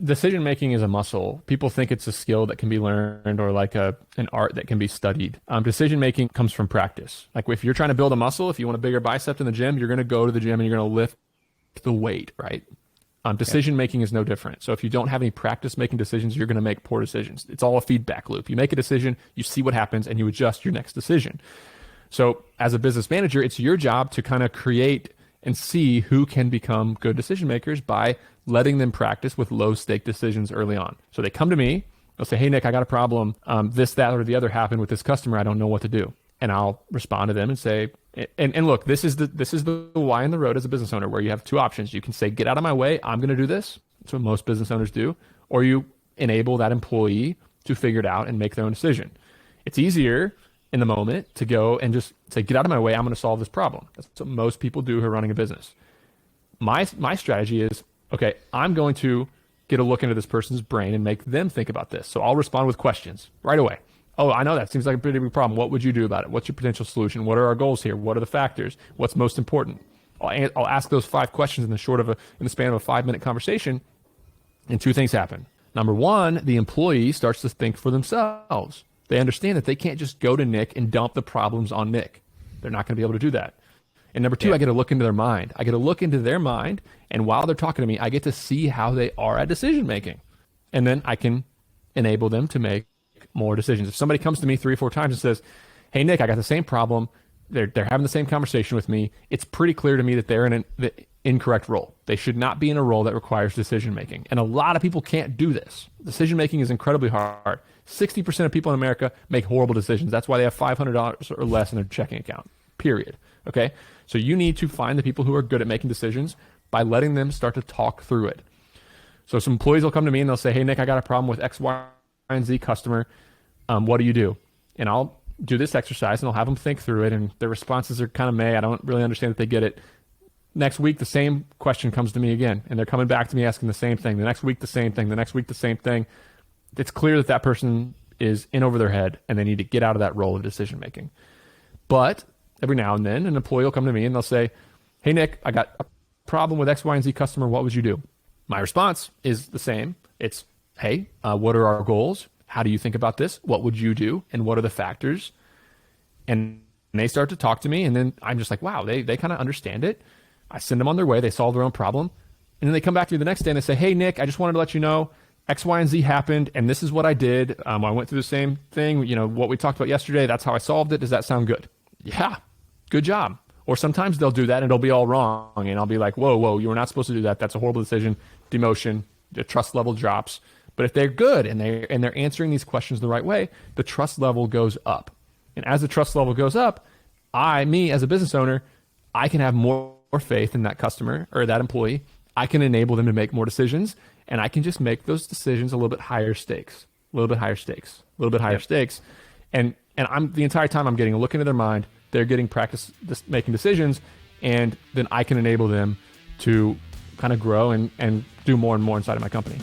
decision making is a muscle. People think it's a skill that can be learned or like an art that can be studied. Decision making comes from practice. Like if you're trying to build a muscle, if you want a bigger bicep in the gym, you're going to go to the gym and you're going to lift the weight, right? Decision making is no different. So if you don't have any practice making decisions, you're going to make poor decisions. It's all a feedback loop. You make a decision, you see what happens, and you adjust your next decision. So as a business manager, it's your job to kind of create and see who can become good decision makers by letting them practice with low stake decisions early on. So they come to me, they'll say, hey, Nick, I got a problem. This, that, or the other happened with this customer. I don't know what to do. And I'll respond to them and say, and look, this is the why in the road as a business owner, where you have two options. You can say, get out of my way, I'm going to do this. That's what most business owners do. Or you enable that employee to figure it out and make their own decision. It's easier in the moment to go and just say, get out of my way, I'm going to solve this problem. That's what most people do who are running a business. My strategy is, okay, I'm going to get a look into this person's brain and make them think about this. So I'll respond with questions right away. Oh, I know that seems like a pretty big problem. What would you do about it? What's your potential solution? What are our goals here? What are the factors? What's most important? I'll ask those 5 questions in the span of a 5-minute conversation, and 2 things happen. Number 1, the employee starts to think for themselves. They understand that they can't just go to Nick and dump the problems on Nick. They're not going to be able to do that. And number 2, I get to look into their mind. I get to look into their mind, and while they're talking to me, I get to see how they are at decision making. And then I can enable them to make more decisions. If somebody comes to me 3 or 4 times and says, hey, Nick, I got the same problem. They're having the same conversation with me. It's pretty clear to me that they're in the incorrect role. They should not be in a role that requires decision making. And a lot of people can't do this. Decision making is incredibly hard. 60% of people in America make horrible decisions. That's why they have $500 or less in their checking account, period. Okay? So you need to find the people who are good at making decisions by letting them start to talk through it. So some employees will come to me and they'll say, hey, Nick, I got a problem with X, Y, and Z customer. What do you do? And I'll do this exercise and I'll have them think through it. And their responses are kind of meh. I don't really understand that they get it. Next week, the same question comes to me again. And they're coming back to me asking the same thing. The next week, the same thing. The next week, the same thing. It's clear that that person is in over their head and they need to get out of that role of decision making. But every now and then, an employee will come to me and they'll say, hey, Nick, I got a problem with X, Y, and Z customer. What would you do? My response is the same. It's, hey, what are our goals? How do you think about this? What would you do? And what are the factors? And they start to talk to me. And then I'm just like, wow, they kind of understand it. I send them on their way. They solve their own problem. And then they come back to me the next day and they say, hey, Nick, I just wanted to let you know X, Y, and Z happened. And this is what I did. I went through the same thing. You know, what we talked about yesterday. That's how I solved it. Does that sound good? Yeah, good job. Or sometimes they'll do that and it'll be all wrong. And I'll be like, whoa, you were not supposed to do that. That's a horrible decision. Demotion. The trust level drops. But if they're good and they're answering these questions the right way, the trust level goes up. And as the trust level goes up, me as a business owner, I can have more faith in that customer or that employee. I can enable them to make more decisions, and I can just make those decisions a little bit higher stakes, a little bit higher stakes. And I'm the entire time I'm getting a look into their mind. They're getting practice making decisions, and then I can enable them to kind of grow and do more and more inside of my company.